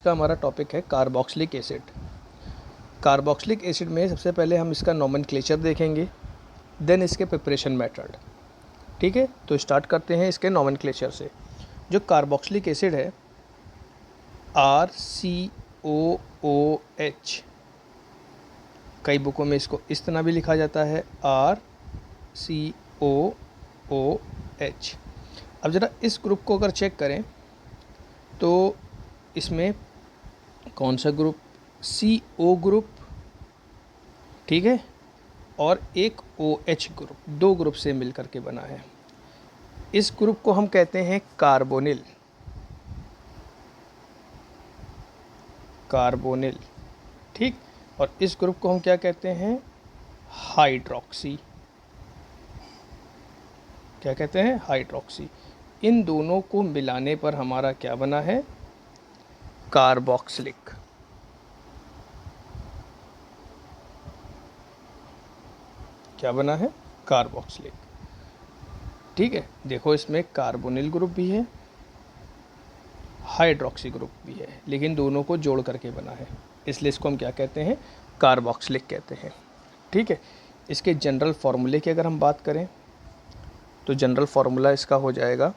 का हमारा टॉपिक है कार्बोक्सिलिक एसिड। कार्बोक्सिलिक एसिड में सबसे पहले हम इसका नोमेनक्लेचर देखेंगे, देन इसके प्रिपरेशन मेथड। ठीक है, तो स्टार्ट करते हैं इसके नोमेनक्लेचर से। जो कार्बोक्सिलिक एसिड है RCOOH, कई बुकों में इसको इस तरह भी लिखा जाता है RCOOH। अब ज़रा इस ग्रुप को अगर चेक करें तो इसमें कौन सा ग्रुप, CO ग्रुप, ठीक है, और एक OH ग्रुप, दो ग्रुप से मिलकर के बना है। इस ग्रुप को हम कहते हैं कार्बोनिल, कार्बोनिल, ठीक। और इस ग्रुप को हम क्या कहते हैं, हाइड्रोक्सी, क्या कहते हैं, हाइड्रोक्सी। इन दोनों को मिलाने पर हमारा क्या बना है, कार्बोक्सिलिक। क्या बना है, कार्बोक्सिलिक। ठीक है, देखो इसमें कार्बोनिल ग्रुप भी है, हाइड्रोक्सी ग्रुप भी है, लेकिन दोनों को जोड़ करके बना है, इसलिए इसको हम क्या कहते हैं, कार्बोक्सिलिक कहते हैं। ठीक है, इसके जनरल फार्मूले की अगर हम बात करें तो जनरल फार्मूला इसका हो जाएगा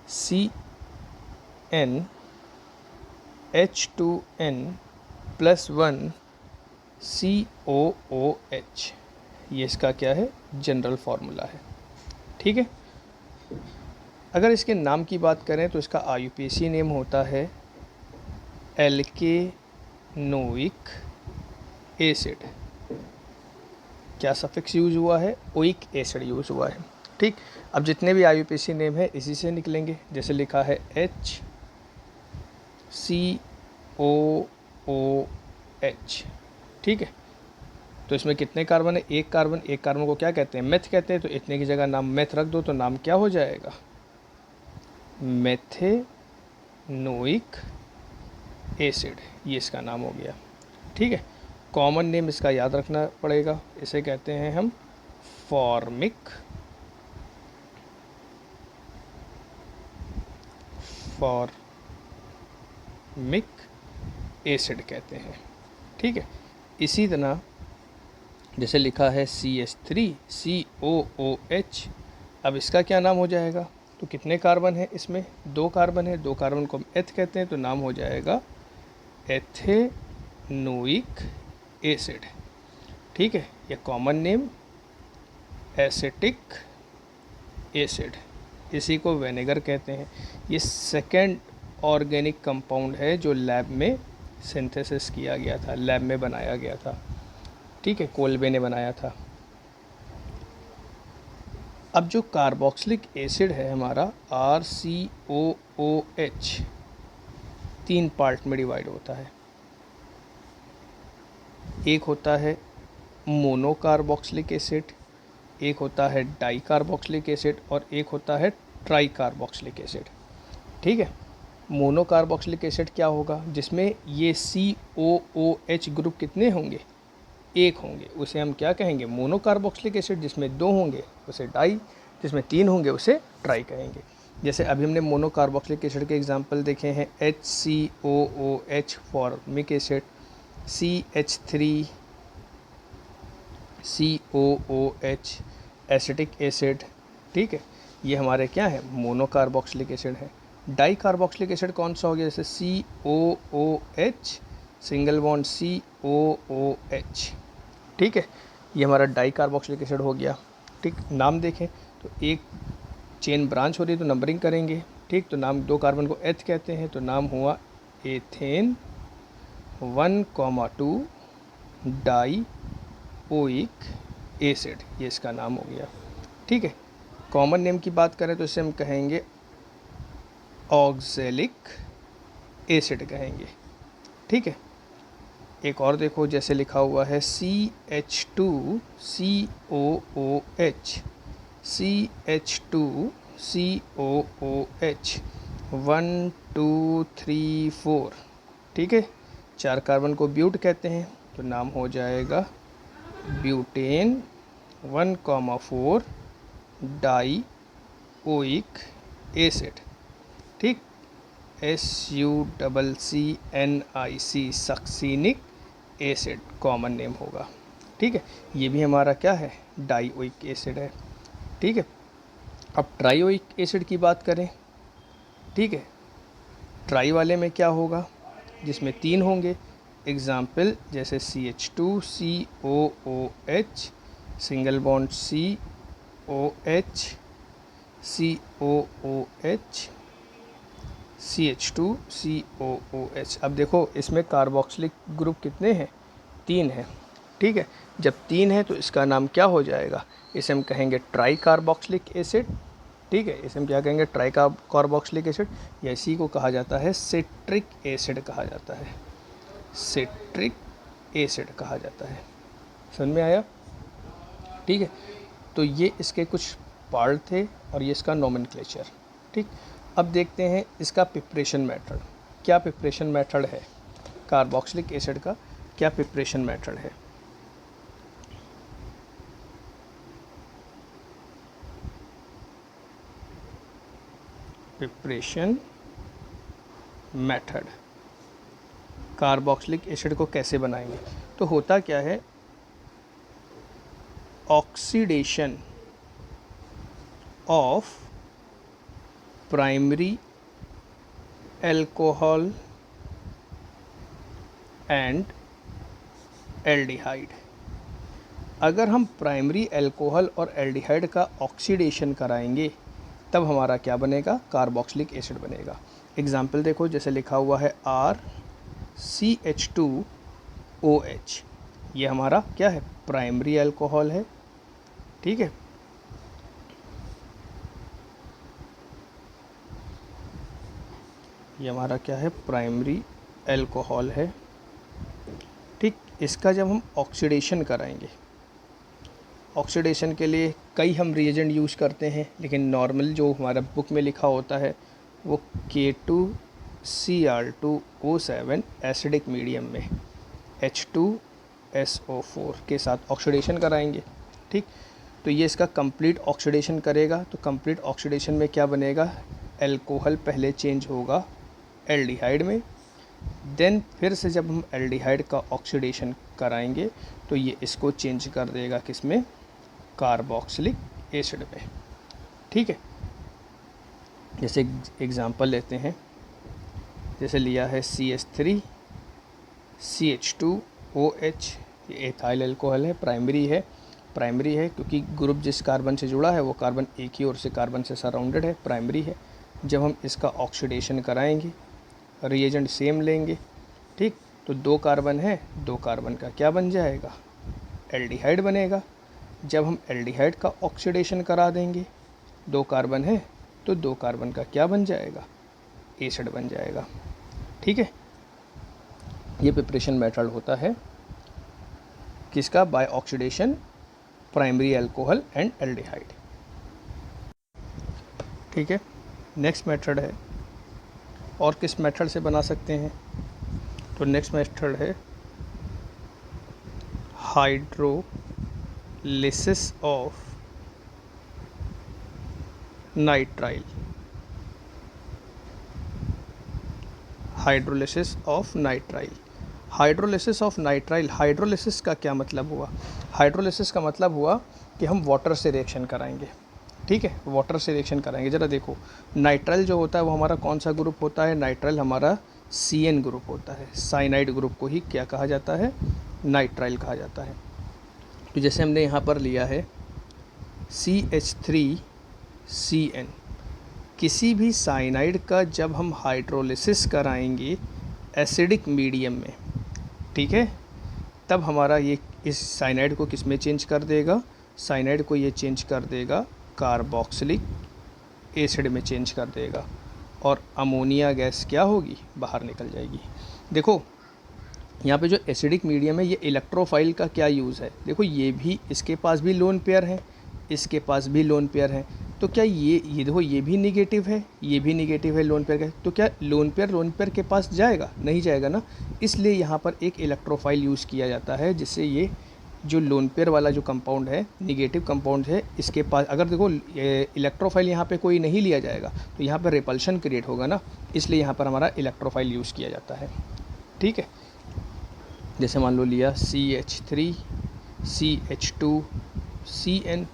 CnH2n+1 COOH। ये इसका क्या है, जनरल फार्मूला है। ठीक है, अगर इसके नाम की बात करें तो इसका IUPAC नेम होता है एल्केनोइक एसिड। क्या सफिक्स यूज़ हुआ है, ओइक एसिड यूज़ हुआ है। ठीक, अब जितने भी IUPAC नेम है इसी से निकलेंगे, जैसे लिखा है HCOOH। ठीक है, तो इसमें कितने कार्बन है, एक कार्बन। एक कार्बन को क्या कहते हैं, मेथ कहते हैं। तो इतने की जगह नाम मेथ रख दो तो नाम क्या हो जाएगा, मेथेनोइक एसिड, ये इसका नाम हो गया। ठीक है, कॉमन नेम इसका याद रखना पड़ेगा, इसे कहते हैं हम फॉर्मिक एसिड कहते हैं। ठीक है, इसी तरह जैसे लिखा है CH3COOH, अब इसका क्या नाम हो जाएगा, तो कितने कार्बन है इसमें, दो कार्बन है, दो कार्बन को हम एथ कहते हैं, तो नाम हो जाएगा एथेनोइक एसिड। ठीक है, ये कॉमन नेम एसिटिक एसिड, इसी को विनेगर कहते हैं। ये सेकेंड ऑर्गेनिक कंपाउंड है जो लैब में सिंथेसिस किया गया था, लैब में बनाया गया था। ठीक है, कोल्बे ने बनाया था। अब जो कार्बोक्सिलिक एसिड है हमारा RCOOH, तीन पार्ट में डिवाइड होता है। एक होता है मोनो कार्बोक्सिलिक एसिड, एक होता है डाई कार्बोक्सिलिक एसिड, और एक होता है ट्राई कार्बोक्सिलिक एसिड। ठीक है, मोनो कार्बोक्सिलिक एसिड क्या होगा, जिसमें ये COOH ग्रुप कितने होंगे, एक होंगे, उसे हम क्या कहेंगे, मोनो कार्बोक्सिलिक एसिड। जिसमें दो होंगे उसे डाई, जिसमें तीन होंगे उसे ट्राई कहेंगे। जैसे अभी हमने मोनो कार्बोक्सिलिक एसिड के एग्जांपल देखे हैं, HCOOH formic acid, CH3COOH acetic acid. ठीक है, ये हमारे क्या है, मोनो कार्बोक्सिलिक एसिड है। डाई कार्बोक्सिलिक एसिड कौन सा हो गया, जैसे COOH सिंगल बॉन्ड COOH। ठीक है, ये हमारा डाई कार्बोक्सिलिक एसिड हो गया। ठीक, नाम देखें तो एक चेन ब्रांच हो रही है तो नंबरिंग करेंगे। ठीक, तो नाम, दो कार्बन को एथ कहते हैं, तो नाम हुआ एथेन 1,2 डाई ओइक एसिड, ये इसका नाम हो गया। ठीक है, कॉमन नेम की बात करें तो इसे हम कहेंगे ऑक्जेलिक एसिड कहेंगे। ठीक है, एक और देखो, जैसे लिखा हुआ है CH2COOH, CH2COOH 1 2 3 4। ठीक है, चार कार्बन को ब्यूट कहते हैं, तो नाम हो जाएगा ब्यूटेन 1,4 डाई ओइक एसिड। ठीक, SUCCNIC succinic acid common name होगा। ठीक है, ये भी हमारा क्या है, डाइओइक एसिड है। ठीक है, अब ट्राइओइक एसिड की बात करें। ठीक है, ट्राई वाले में क्या होगा, जिसमें 3 होंगे। एग्जाम्पल जैसे CH2COOH, single bond COH, COOH, CH2COOH। अब देखो इसमें कार्बोक्सिलिक ग्रुप कितने हैं, 3 हैं। ठीक है, जब 3 है तो इसका नाम क्या हो जाएगा, इसे हम कहेंगे ट्राई कार्बोक्सिलिक एसिड। ठीक है, इसे हम क्या कहेंगे, ट्राई कार्बोक्सिलिक एसिड, या इसी को कहा जाता है सिट्रिक एसिड कहा जाता है, सिट्रिक एसिड कहा जाता है। समझ में आया। ठीक है, तो ये इसके कुछ पार्ट थे और ये इसका नोमेनक्लेचर। ठीक, अब देखते हैं इसका प्रिपरेशन मेथड। क्या प्रिपरेशन मेथड है कार्बोक्सिलिक एसिड का, क्या प्रिपरेशन मेथड है। प्रिपरेशन मेथड, कार्बोक्सिलिक एसिड को कैसे बनाएंगे। तो होता क्या है, oxidation of primary alcohol and aldehyde. अगर हम प्राइमरी एल्कोहल और एल्डिहाइड का ऑक्सीडेशन कराएंगे तब हमारा क्या बनेगा, कार्बोक्सिलिक एसिड बनेगा। एग्जाम्पल देखो, जैसे लिखा हुआ है RCH2OH, ये हमारा क्या है, प्राइमरी एल्कोहल है। ठीक है, ये हमारा क्या है, प्राइमरी एल्कोहल है। ठीक, इसका जब हम ऑक्सीडेशन कराएंगे, ऑक्सीडेशन के लिए कई हम रिएजेंट यूज़ करते हैं, लेकिन नॉर्मल जो हमारा बुक में लिखा होता है वो K2Cr2O7 एसिडिक मीडियम में H2SO4 के साथ ऑक्सीडेशन कराएंगे। ठीक, तो ये इसका कंप्लीट ऑक्सीडेशन करेगा। तो कंप्लीट ऑक्सीडेशन में क्या बनेगा, एल्कोहल पहले चेंज होगा एल्डिहाइड में, देन फिर से जब हम एल्डिहाइड का ऑक्सीडेशन कराएंगे तो ये इसको चेंज कर देगा किस में, कार्बोक्सिलिक एसिड में। ठीक है, जैसे एग्जांपल लेते हैं, जैसे लिया है CH3CH2OH, ये एथाइल एल्कोहल है, प्राइमरी है क्योंकि ग्रुप जिस कार्बन से जुड़ा है वो कार्बन एक ही ओर से कार्बन से सराउंडेड है, प्राइमरी है। जब हम इसका ऑक्सीडेशन कराएंगे, रिएजेंट सेम लेंगे। ठीक, तो 2 कार्बन है, 2 कार्बन का क्या बन जाएगा, एल्डिहाइड बनेगा। जब हम एल्डिहाइड का ऑक्सीडेशन करा देंगे, 2 कार्बन है तो 2 कार्बन का क्या बन जाएगा, एसिड बन जाएगा। ठीक है, ये प्रिपरेशन मेथड होता है किसका, by oxidation primary alcohol and aldehyde. ठीक है, नेक्स्ट मेथड है, और किस मेथड से बना सकते हैं, तो नेक्स्ट मेथड है hydrolysis of nitrile. Hydrolysis of nitrile, hydrolysis of nitrile, hydrolysis का क्या मतलब हुआ, हाइड्रोलिसिस का मतलब हुआ कि हम वाटर से रिएक्शन कराएंगे। ठीक है, वाटर से रिएक्शन कराएंगे। ज़रा देखो, नाइट्राइल जो होता है वो हमारा कौन सा ग्रुप होता है, नाइट्राइल हमारा CN ग्रुप होता है, साइनाइड ग्रुप को ही क्या कहा जाता है, नाइट्राइल कहा जाता है। तो जैसे हमने यहाँ पर लिया है CH3CN, किसी भी साइनाइड का जब हम हाइड्रोलिसिस कराएंगे एसिडिक मीडियम में, ठीक है, तब हमारा ये इस साइनाइड को किस में चेंज कर देगा, साइनाइड को ये चेंज कर देगा कार्बोक्सिलिक एसिड में चेंज कर देगा, और अमोनिया गैस क्या होगी, बाहर निकल जाएगी। देखो यहाँ पे जो एसिडिक मीडियम है, ये इलेक्ट्रोफाइल का क्या यूज़ है, देखो ये भी, इसके पास भी लोन पेयर हैं, इसके पास भी लोन पेयर हैं, तो क्या ये देखो ये भी निगेटिव है, ये भी निगेटिव है लोन पेयर का, तो क्या लोन पेयर के पास जाएगा, नहीं जाएगा ना। इसलिए यहाँ पर एक इलेक्ट्रोफाइल यूज़ किया जाता है जिससे ये जो लोन पेयर वाला जो कंपाउंड है, निगेटिव कंपाउंड है, इसके पास अगर देखो इलेक्ट्रोफाइल यहाँ पे कोई नहीं लिया जाएगा तो यहाँ पर रिपल्शन क्रिएट होगा ना, इसलिए यहाँ पर हमारा इलेक्ट्रोफाइल यूज़ किया जाता है। ठीक है, जैसे मान लो लिया CH3 CH2 CN।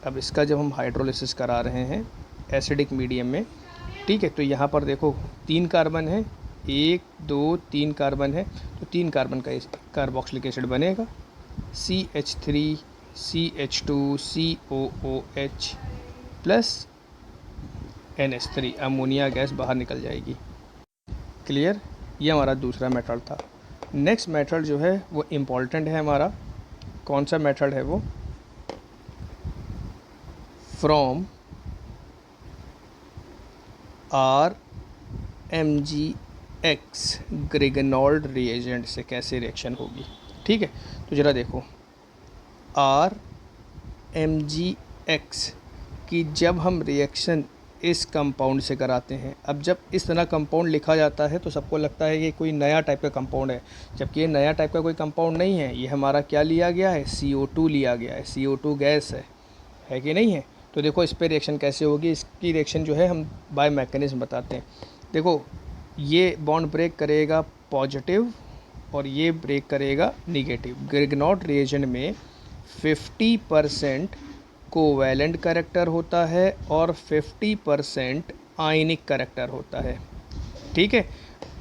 अब इसका जब हम हाइड्रोलिसिस करा रहे हैं एसिडिक मीडियम में, ठीक है, तो यहाँ पर देखो 3 कार्बन है, 1 2 3 कार्बन है, तो 3 कार्बन का कार्बोक्सिलिक एसिड बनेगा CH3 CH2 COOH plus NH3, ammonia gas बाहर निकल जाएगी। क्लियर, ये हमारा दूसरा मेथड था। नेक्स्ट मेथड जो है वो इम्पॉर्टेंट है हमारा। कौन सा मेथड है वो? फ्रॉम RMgX ग्रिगनॉल्ड रिएजेंट से कैसे रिएक्शन होगी। ठीक है, तो ज़रा देखो RMgX की जब हम रिएक्शन इस कंपाउंड से कराते हैं, अब जब इस तरह कंपाउंड लिखा जाता है तो सबको लगता है कि कोई नया टाइप का कंपाउंड है, जबकि ये नया टाइप का कोई कंपाउंड नहीं है। ये हमारा क्या लिया गया है? CO2 लिया गया है, CO2 गैस है कि नहीं है। तो देखो इस पर रिएक्शन कैसे होगी। इसकी रिएक्शन जो है हम बाय मैकेनिज्म बताते हैं। देखो ये बॉन्ड ब्रेक करेगा पॉजिटिव और ये ब्रेक करेगा निगेटिव। ग्रिगनॉल्ड रिएजेंट में 50% कोवैलेंट कैरेक्टर होता है और 50% आयनिक कैरेक्टर होता है। ठीक है,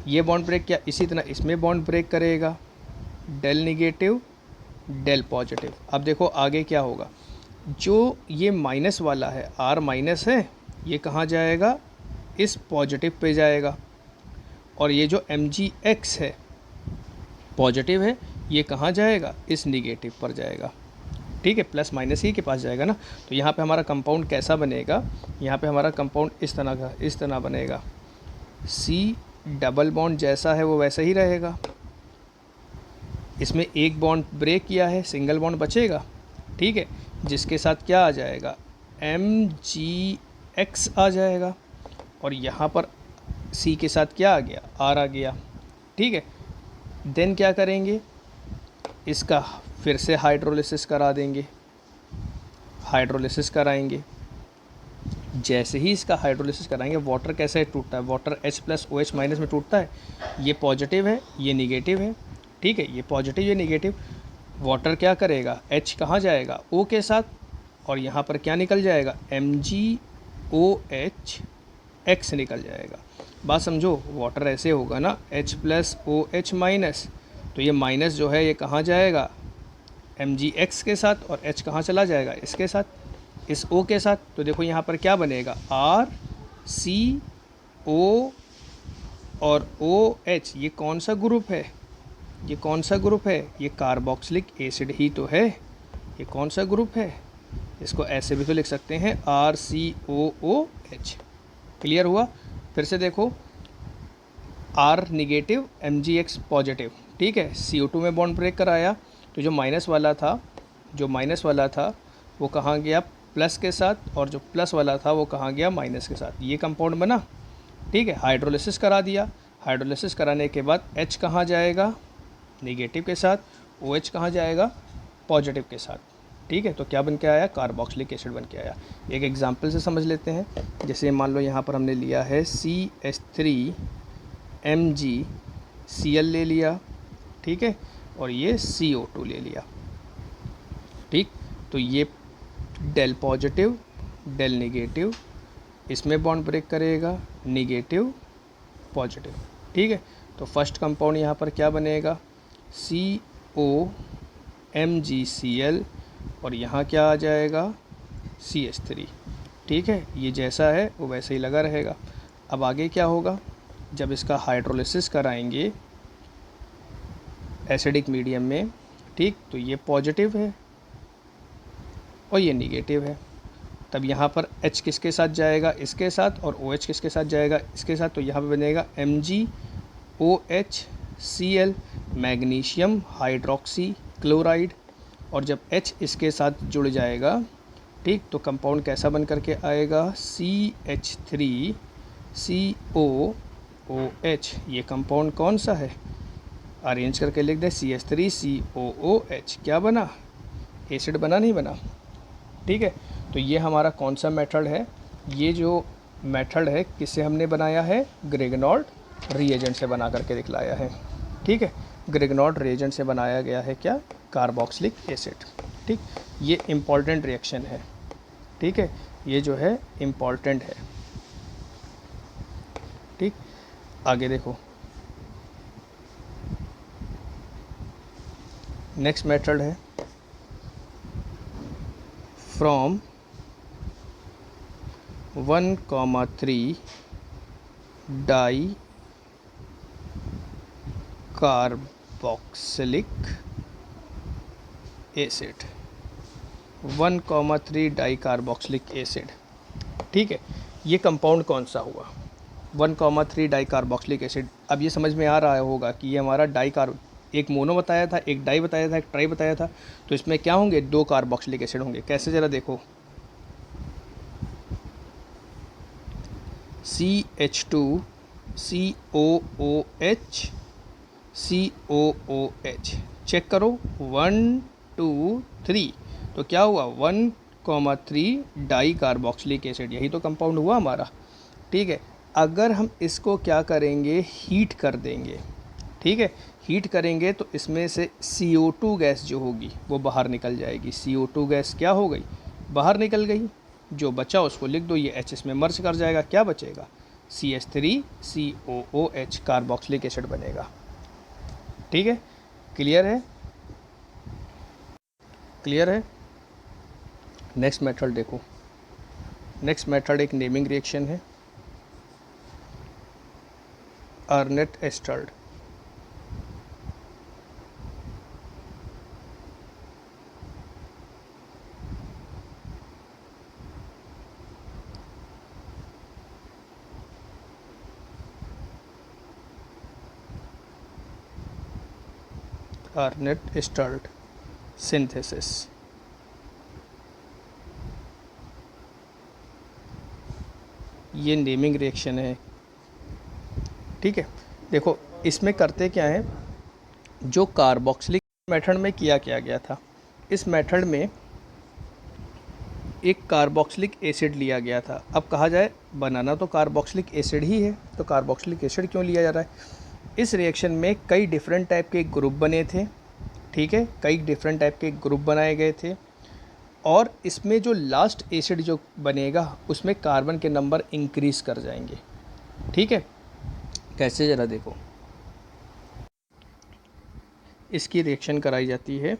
ये बॉन्ड ब्रेक क्या इसी तरह इसमें बॉन्ड ब्रेक करेगा, डेल निगेटिव डेल पॉजिटिव। अब देखो आगे क्या होगा, जो ये माइनस वाला है, R माइनस है, ये कहाँ जाएगा? इस पॉजिटिव पे जाएगा। और ये जो MgX है पॉजिटिव है, ये कहाँ जाएगा? इस निगेटिव पर जाएगा। ठीक है, प्लस माइनस ही के पास जाएगा ना। तो यहाँ पे हमारा कंपाउंड कैसा बनेगा? यहाँ पे हमारा कंपाउंड इस तरह बनेगा। C डबल बॉन्ड जैसा है वो वैसा ही रहेगा। इसमें एक बॉन्ड ब्रेक किया है, सिंगल बॉन्ड बचेगा। ठीक है, जिसके साथ क्या आ जाएगा? MgX आ जाएगा। और यहाँ पर C के साथ क्या आ गया? R आ गया। ठीक है, देन क्या करेंगे? इसका फिर से हाइड्रोलिसिस करा देंगे। हाइड्रोलिसिस कराएंगे। जैसे ही इसका हाइड्रोलिसिस कराएंगे, वाटर कैसे टूटता है? वाटर H+OH- में टूटता है। ये पॉजिटिव है, ये निगेटिव है। ठीक है, ये पॉजिटिव ये निगेटिव। वाटर क्या करेगा? H कहाँ जाएगा? O के साथ, और यहाँ पर क्या निकल जाएगा? MgOH निकल जाएगा। बात समझो, वाटर ऐसे होगा ना, H+OH-, तो ये माइनस जो है ये कहाँ जाएगा? MgX के साथ, और H कहाँ चला जाएगा? इसके साथ, इस O के साथ। तो देखो यहाँ पर क्या बनेगा? RCO और OH। ये कौन सा ग्रुप है? ये कौन सा ग्रुप है? ये कार्बोक्सिलिक एसिड ही तो है। ये कौन सा ग्रुप है? इसको ऐसे भी तो लिख सकते हैं, RCOOH। क्लियर हुआ? फिर से देखो, R निगेटिव MgX पॉजिटिव। ठीक है, CO2 में बॉन्ड ब्रेक कराया, तो जो माइनस वाला था वो कहाँ गया? प्लस के साथ, और जो प्लस वाला था वो कहाँ गया? माइनस के साथ। ये कंपाउंड बना। ठीक है, हाइड्रोलिसिस करा दिया। हाइड्रोलिसिस कराने के बाद H कहाँ जाएगा? निगेटिव के साथ। OH कहाँ जाएगा? पॉजिटिव के साथ। ठीक है, तो क्या बन के आया? कार्बोक्सिलिक एसिड बन के आया। एक एग्जांपल से समझ लेते हैं। जैसे मान लो यहाँ पर हमने लिया है CH3MgCl ले लिया। ठीक है, और ये CO2 ले लिया। ठीक, तो ये डेल पॉजिटिव डेल निगेटिव, इसमें बॉन्ड ब्रेक करेगा, निगेटिव पॉजिटिव। ठीक है, तो फर्स्ट कंपाउंड यहाँ पर क्या बनेगा? COMgCl, और यहाँ क्या आ जाएगा? CH3। ठीक है, ये जैसा है वो वैसे ही लगा रहेगा। अब आगे क्या होगा? जब इसका हाइड्रोलिसिस कराएंगे एसिडिक मीडियम में, ठीक, तो ये पॉजिटिव है और ये निगेटिव है। तब यहाँ पर H किसके साथ जाएगा? इसके साथ। और OH किसके साथ जाएगा? इसके साथ। तो यहाँ पे बनेगा MgOHCl, मैग्नीशियम हाइड्रोक्सी क्लोराइड। और जब H इसके साथ जुड़ जाएगा, ठीक, तो कंपाउंड कैसा बन करके आएगा? CH3COOH। ये कंपाउंड कौन सा है? अरेंज करके लिख दे CH3COOH, क्या बना, एसिड बना, नहीं बना। ठीक है, तो ये हमारा कौन सा मेथड है, ये जो मेथड है किससे हमने बनाया है, ग्रेगनॉल्ड रिएजेंट से बना करके दिखलाया है। ठीक है, ग्रेगनॉल्ड रिएजेंट से बनाया गया है क्या, कार्बोक्सिलिक एसिड। ठीक, ये इम्पॉर्टेंट रिएक्शन है। ठीक है, ये जो है इम्पॉर्टेंट है। ठीक, आगे देखो, नेक्स्ट मेथड है from 1,3 di carboxylic acid, 1,3 di carboxylic acid. ठीक है, ये कंपाउंड कौन सा हुआ, 1,3 डाई कार्बोक्सिलिक एसिड। अब ये समझ में आ रहा होगा कि ये हमारा डाई कार्ब, एक मोनो बताया था, एक डाई बताया था, एक ट्राई बताया था, तो इसमें क्या होंगे, 2 कार्बोक्सिलिक एसिड होंगे। कैसे, ज़रा देखो, CH2COOH COOH, चेक करो 1 2 3, तो क्या हुआ, 1,3 डाई कार्बोक्सिलिक एसिड, यही तो कंपाउंड हुआ हमारा। ठीक है, अगर हम इसको क्या करेंगे, हीट कर देंगे। ठीक है, हीट करेंगे तो इसमें से CO2 गैस जो होगी वो बाहर निकल जाएगी। CO2 गैस क्या हो गई, बाहर निकल गई। जो बचा उसको लिख दो, ये H इसमें मर्ज कर जाएगा, क्या बचेगा, CH3COOH, कार्बोक्सिलिक एसिड बनेगा। ठीक है, क्लियर है, क्लियर है। नेक्स्ट मेथड देखो, नेक्स्ट मेथड एक नेमिंग रिएक्शन है, अर्नेट एस्टर्ड। अर्नेट एस्टर्ड सिंथेसिस, ये नेमिंग रिएक्शन है। ठीक है, देखो इसमें करते क्या है, जो कार्बोक्सिलिक मेथड में किया गया था, इस मेथड में एक कार्बोक्सिलिक एसिड लिया गया था। अब कहा जाए बनाना तो कार्बोक्सिलिक एसिड ही है, तो कार्बोक्सिलिक एसिड क्यों लिया जा रहा है। इस रिएक्शन में कई डिफरेंट टाइप के ग्रुप बने थे। ठीक है, कई डिफरेंट टाइप के ग्रुप बनाए गए थे, और इसमें जो लास्ट एसिड जो बनेगा उसमें कार्बन के नंबर इंक्रीज़ कर जाएंगे। ठीक है, कैसे, ज़रा देखो, इसकी रिएक्शन कराई जाती है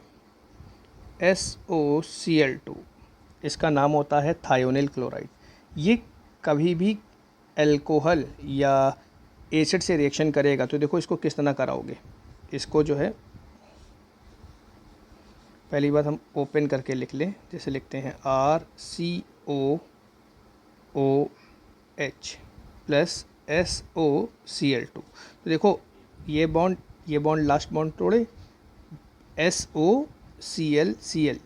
SOCl2, इसका नाम होता है थायोनिल क्लोराइड। ये कभी भी अल्कोहल या एसिड से रिएक्शन करेगा तो देखो इसको किस तरह कराओगे, इसको जो है पहली बात हम ओपन करके लिख लें, जैसे लिखते हैं RCOOH प्लस SOCl2, तो देखो ये बॉन्ड लास्ट बॉन्ड तोड़े, SOCl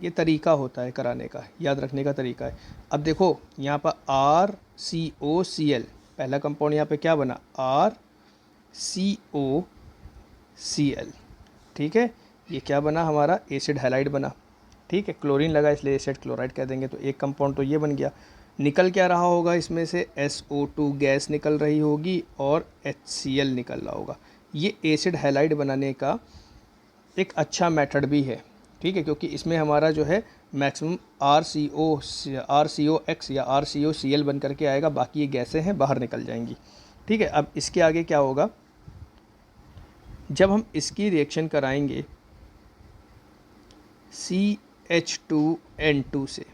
ये तरीका होता है कराने का, याद रखने का तरीका है। अब देखो यहाँ पर RCOCl, पहला कंपाउंड यहाँ पे क्या बना, RCOCl। ठीक है, ये क्या बना हमारा, एसिड हैलाइड बना। ठीक है, क्लोरीन लगा इसलिए एसिड क्लोराइड कह देंगे, तो एक कंपाउंड तो ये बन गया। निकल क्या रहा होगा इसमें से, SO2 गैस निकल रही होगी और HCl निकल रहा होगा। ये एसिड हैलाइड बनाने का एक अच्छा मेथड भी है। ठीक है, क्योंकि इसमें हमारा जो है मैक्सिमम RCOX या RCOCl बन करके आएगा, बाकी ये गैसें हैं बाहर निकल जाएंगी। ठीक है, अब इसके आगे क्या होगा, जब हम इसकी रिएक्शन कराएंगे CH2N2 से,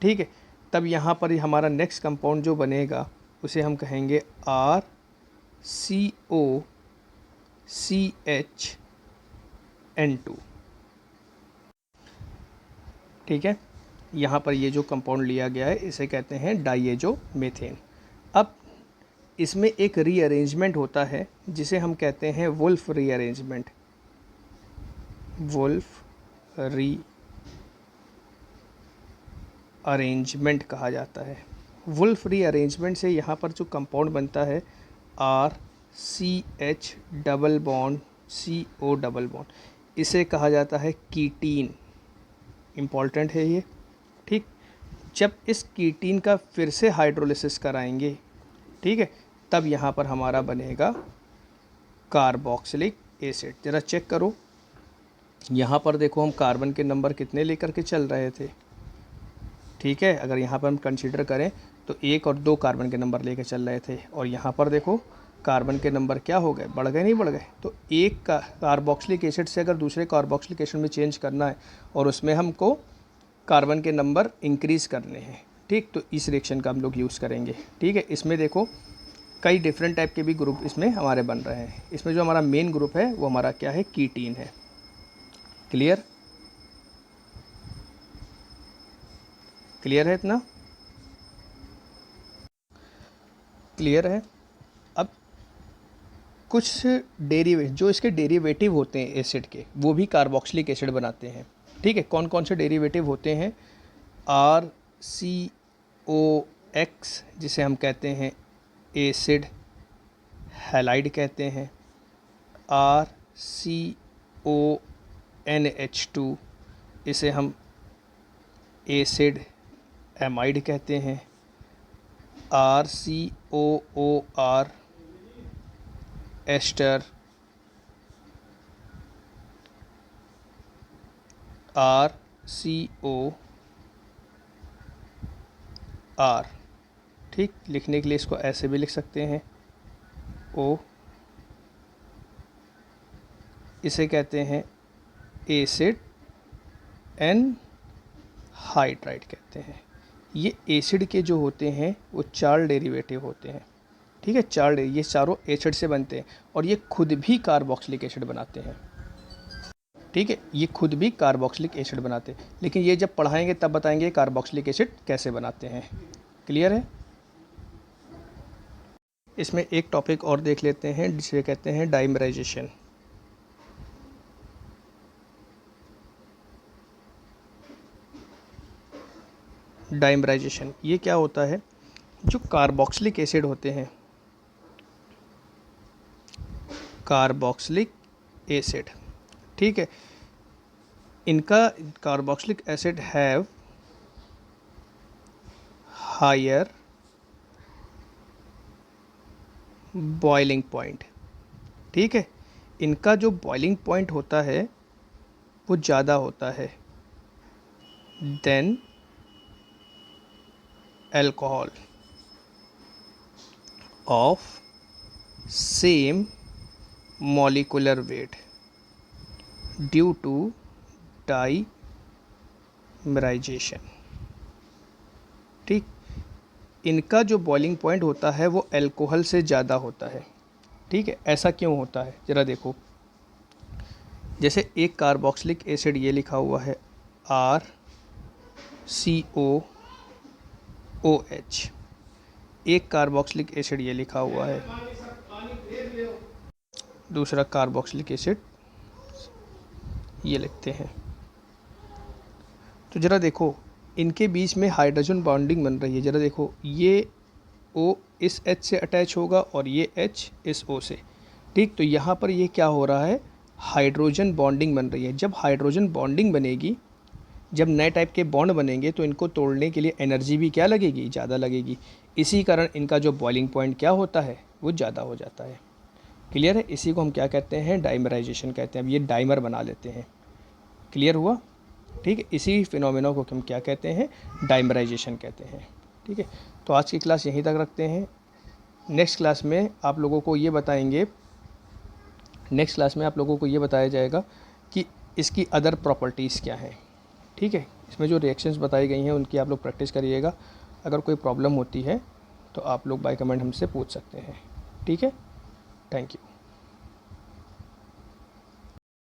ठीक है, तब यहाँ पर हमारा नेक्स्ट कंपाउंड जो बनेगा उसे हम कहेंगे RCOCHN2। ठीक है, यहाँ पर ये जो कंपाउंड लिया गया है इसे कहते हैं डाइएजो मीथेन। अब इसमें एक रीअरेंजमेंट होता है जिसे हम कहते हैं वुल्फ रीअरेंजमेंट, वुल्फ रीअरेंजमेंट कहा जाता है। वुल्फ रीअरेंजमेंट से यहाँ पर जो कंपाउंड बनता है RCH double bond CO double bond, इसे कहा जाता है कीटीन। इम्पॉर्टेंट है ये, ठीक। जब इस कीटीन का फिर से हाइड्रोलिसिस कराएंगे, ठीक है, तब यहाँ पर हमारा बनेगा कार्बोक्सिलिक एसिड। ज़रा चेक करो, यहाँ पर देखो हम कार्बन के नंबर कितने लेकर के चल रहे थे, ठीक है। अगर यहाँ पर हम कंसीडर करें तो 1 और 2 कार्बन के नंबर लेकर चल रहे थे, और यहाँ पर देखो कार्बन के नंबर क्या हो गए, बढ़ गए नहीं बढ़ गए। तो एक का कार्बोक्सिलिक एसिड से अगर दूसरे कार्बोक्सिलिक एसिड में चेंज करना है और उसमें हमको कार्बन के नंबर इंक्रीज़ करने हैं, ठीक, तो इस रिएक्शन का हम लोग यूज़ करेंगे, ठीक है। इसमें देखो कई डिफरेंट टाइप के भी ग्रुप इसमें हमारे बन रहे हैं। इसमें जो हमारा मेन ग्रुप है वो हमारा क्या है, कीटीन है। क्लियर, क्लियर है इतना, क्लियर है। अब कुछ डेरिवेट जो इसके डेरिवेटिव होते हैं एसिड के, वो भी कार्बोक्सिलिक एसिड बनाते हैं, ठीक है। कौन कौन से डेरिवेटिव होते हैं, RCOX जिसे हम कहते हैं एसिड हैलाइड कहते हैं, RCONH2 इसे हम एसिड एमाइड कहते हैं, RCOOR एस्टर, RCOR, ठीक। लिखने के लिए इसको ऐसे भी लिख सकते हैं O, इसे कहते हैं एसिड एनहाइड्राइड कहते हैं। ये एसिड के जो होते हैं वो 4 डेरिवेटिव होते हैं, ठीक है। ये चारों एसिड से बनते हैं और ये खुद भी कार्बोक्सिलिक एसिड बनाते हैं, ठीक है। ये खुद भी कार्बोक्सिलिक एसिड बनाते हैं, लेकिन ये जब पढ़ाएंगे तब बताएंगे कार्बोक्सिलिक एसिड कैसे बनाते हैं। क्लियर है। इसमें एक टॉपिक और देख लेते हैं जिसे कहते हैं डाइमराइजेशन। डाइमराइजेशन ये क्या होता है, जो कार्बोक्सिलिक एसिड होते हैं, कार्बोक्सिलिक एसिड, ठीक है, इनका carboxylic acid have higher boiling point, ठीक है। इनका जो बॉइलिंग पॉइंट होता है वो ज़्यादा होता है then alcohol of same molecular weight due to dimerization, ठीक। इनका जो बॉइलिंग पॉइंट होता है वो अल्कोहल से ज़्यादा होता है, ठीक है। ऐसा क्यों होता है, ज़रा देखो, जैसे एक कार्बोक्सिलिक एसिड ये लिखा हुआ है RCOOH, एक कार्बोक्सिलिक एसिड ये लिखा हुआ है, दूसरा कार्बोक्सिलिक एसिड ये लिखते हैं। तो ज़रा देखो इनके बीच में हाइड्रोजन बॉन्डिंग बन रही है। ज़रा देखो, ये O इस H से अटैच होगा और ये H इस O से, ठीक। तो यहाँ पर ये क्या हो रहा है, हाइड्रोजन बॉन्डिंग बन रही है। जब हाइड्रोजन बॉन्डिंग बनेगी, जब नए टाइप के बॉन्ड बनेंगे तो इनको तोड़ने के लिए एनर्जी भी क्या लगेगी, ज़्यादा लगेगी। इसी कारण इनका जो बॉइलिंग पॉइंट क्या होता है वो ज़्यादा हो जाता है। क्लियर है। इसी को हम क्या कहते हैं, डाइमराइजेशन कहते हैं। अब ये डाइमर बना लेते हैं। क्लियर हुआ, ठीक है। इसी फिनोमेना को हम क्या कहते हैं, डाइमराइजेशन कहते हैं, ठीक है। तो आज की क्लास यहीं तक रखते हैं। नेक्स्ट क्लास में आप लोगों को ये बताया जाएगा कि इसकी अदर प्रॉपर्टीज़ क्या हैं, ठीक है। इसमें जो रिएक्शंस बताई गई हैं उनकी आप लोग प्रैक्टिस करिएगा। अगर कोई प्रॉब्लम होती है तो आप लोग बाय कमेंट हमसे पूछ सकते हैं, ठीक है। Thank you.